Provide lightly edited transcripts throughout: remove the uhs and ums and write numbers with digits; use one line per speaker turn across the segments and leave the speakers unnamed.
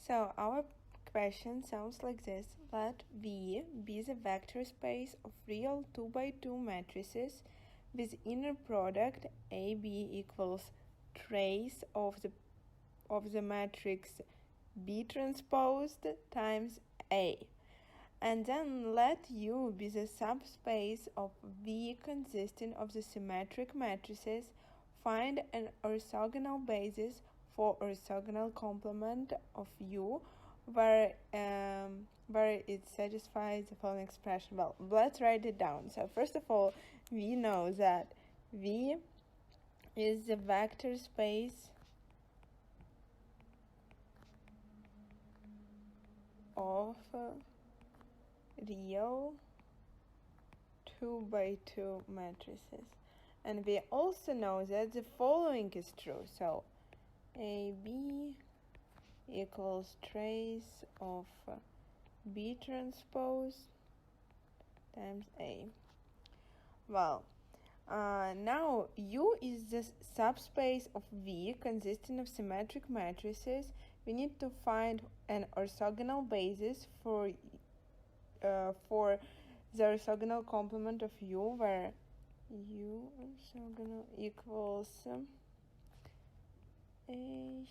So our question sounds like this. Let V be the vector space of real 2 by 2 matrices with inner product AB equals trace of the matrix B transposed times A. And then let U be the subspace of V consisting of the symmetric matrices. Find an orthogonal basis for orthogonal complement of U where it satisfies the following expression. Well, let's write it down. So first of all, we know that V is the vector space of real 2 by 2 matrices. And we also know that the following is true. So AB equals trace of B transpose times A. Well, now U is the subspace of V consisting of symmetric matrices. We need to find an orthogonal basis for the orthogonal complement of U, where U orthogonal equals A,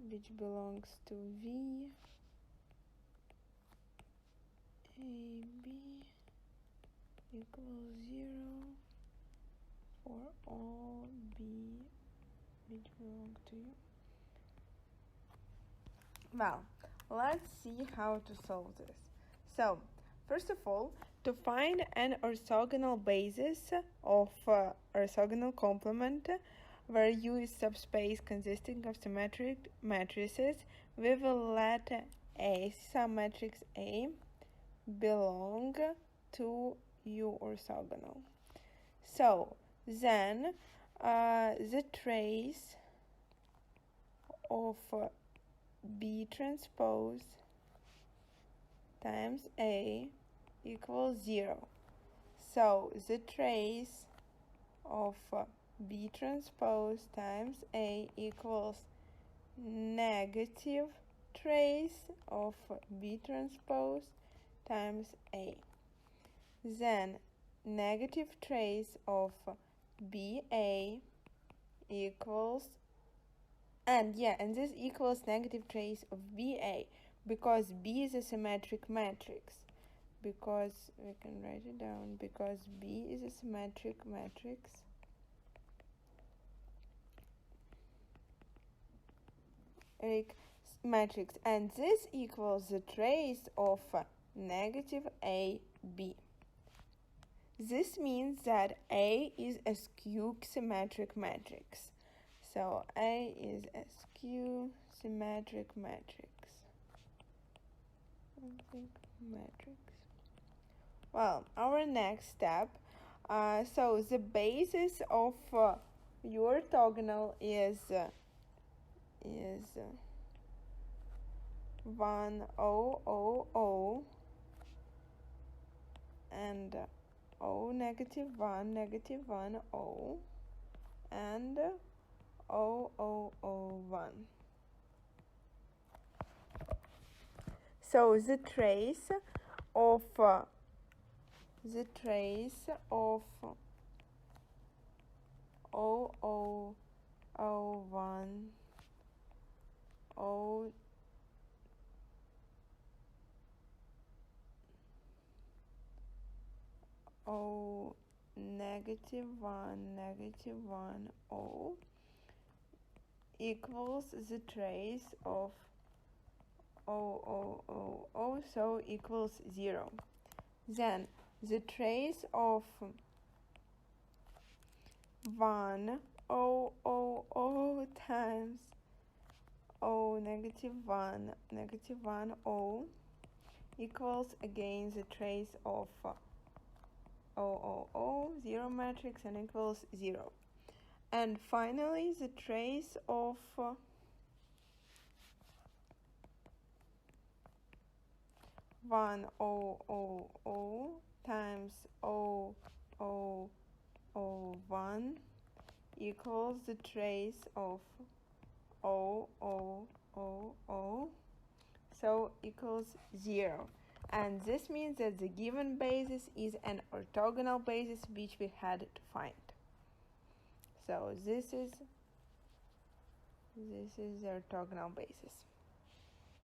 which belongs to V, AB equals 0 for all B which belong to U. Well, let's see how to solve this. So, first of all, to find an orthogonal basis of orthogonal complement where U is subspace consisting of symmetric matrices, we will let A, some matrix A, belong to U orthogonal. So, then the trace of B transpose times A equals 0. So the trace of B transpose times A equals negative trace of B transpose times A. Then negative trace of BA equals, and this equals negative trace of BA because B is a symmetric matrix. Because we can write it down, because B is a symmetric matrix, and this equals the trace of negative AB. This means that A is a skew symmetric matrix. So A is a skew symmetric matrix. Well, our next step, so the basis of your orthogonal is 1, 0, 0, 0, and 0, negative 1, 0, and 0, 0, 0, 1. So the trace of 0, 0, 0, 1, 0, negative 1, 0 equals the trace of 0, 0, 0, 0, so equals 0. Then the trace of 1, 0, 0, 0 times 0, negative 1, 0 equals again the trace of 0, 0, 0 matrix and equals 0. And finally the trace of 1, 0, 0, 0 times 0, 0, 0, 1 equals the trace of 0, 0, 0, 0. so equals 0. And this means that the given basis is an orthogonal basis which we had to find. So this is the orthogonal basis.